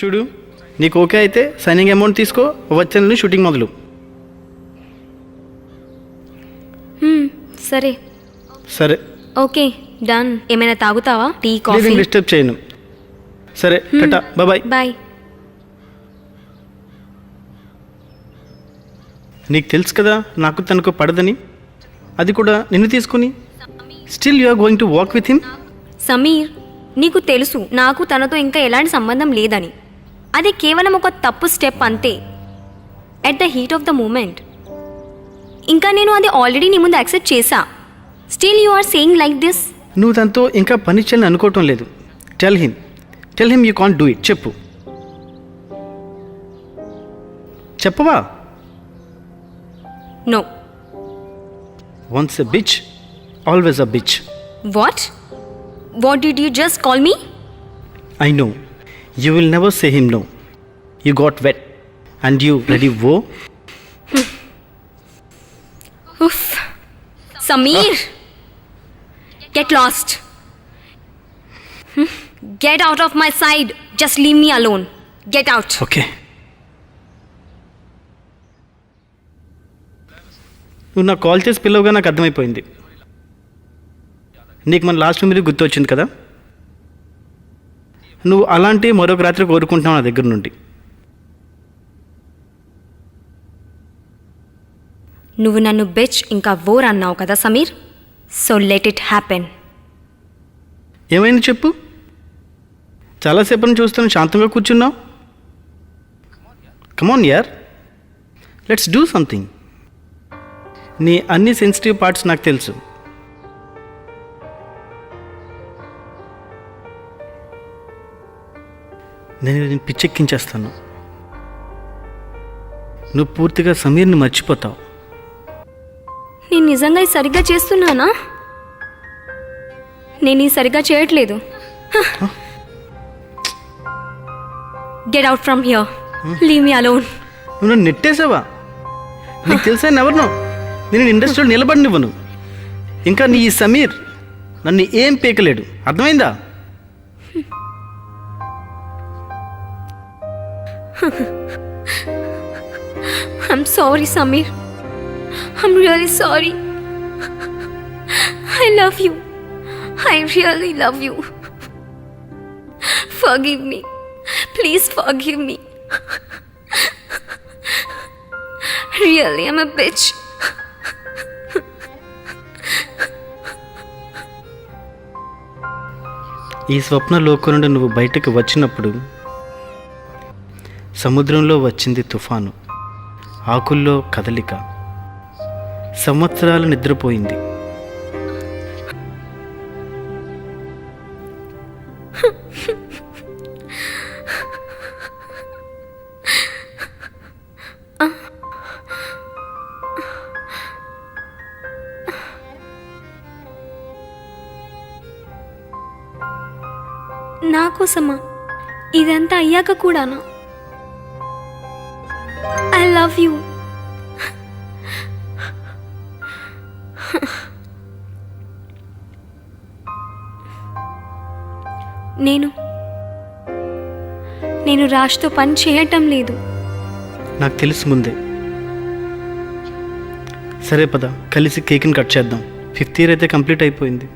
చూడు, నీకు ఓకే అయితే సైనింగ్ అమౌంట్ తీసుకో, వచ్చే నెల షూటింగ్ మొదలు. సరే సరే ఓకే డన్. ఏమైనా తాగుతావా? Tea, please coffee? డిస్టర్బ్ చేయను. సరే టటా, బాయ్. బాయ్. నీకు తెలుసు కదా నాకు తనకు పడదని, అది కూడా నిన్ను తీసుకుని. Still you are going to walk with him. Sameer, నీకు తెలుసు నాకు తనతో ఇంకా ఎలాంటి సంబంధం లేదని. అది కేవలం ఒక తప్పు స్టెప్ అంతే, at the heat of the moment. ఇంకా నేను అది ఆల్రెడీ నీ ముందు యాక్సెప్ట్ చేశా. Still you are saying like this. నువ్వు తనతో ఇంకా పని చేయాలని అనుకోవటం లేదు. Tell him you can't do it. చెప్పవా? No. Once a bitch, always a bitch. What did you just call me? I know. You will never say him no. You got wet. And you ready wo? Oof. Sameer! Get lost. Get out of my side. Just leave me alone. Get out. Okay. నువ్వు నాకు call చేసి పిల్లవుగా నాకు అర్థమైపోయింది. నీకు మన last memory గుర్తు వచ్చింది కదా. నువ్వు అలాంటి మరొక రాత్రి కోరుకుంటున్నావు నా దగ్గర నుండి. నువ్వు నన్ను బెచ్ ఇంకా వోర్ అన్నావు కదా Sameer. So let it happen. ఏమైంది చెప్పు? చాలాసేపు నుంచి చూస్తాను శాంతంగా కూర్చున్నావు. కమాన్ యార్, లెట్స్ డూ సంథింగ్. నీ అన్ని సెన్సిటివ్ పార్ట్స్ నాకు తెలుసు. నేను పిచ్చెక్కించేస్తాను. నువ్వు పూర్తిగా సమీర్ని మర్చిపోతావు. నేను నిజంగా ఇది సరిగ్గా చేస్తున్నానా? నేను ఇది సరిగ్గా చేయట్లేదు. Get out from here. Leave me alone. నువ్వు నన్ను నెట్టేసావా? నీకు తెలుసా ఎవరినో నేను ఇండస్ట్రీలో నిలబడినివ్వను. ఇంకా నీ ఈ సమీర్ నన్ను ఏం పీకలేడు, అర్థమైందా? I'm sorry, Samir. I'm really sorry. I love you. I really love you. Forgive me. Please forgive me. Really, I'm a bitch. ఈ స్వప్న లోకం నుండి నువ్వు బయటకు వచ్చినప్పుడు సముద్రంలో వచ్చింది తుఫాను, ఆకుల్లో కదలిక, సంవత్సరాలు నిద్రపోయింది. నా కోసమా? ఇదంతా అయ్యాక కూడానా? I love you. నేను రాజ్తో పని చేయటం లేదు. నాకు తెలుసు ముందే. సరే పద, కలిసి కేక్ని కట్ చేద్దాం. 5th ఇయర్ అయితే కంప్లీట్ అయిపోయింది.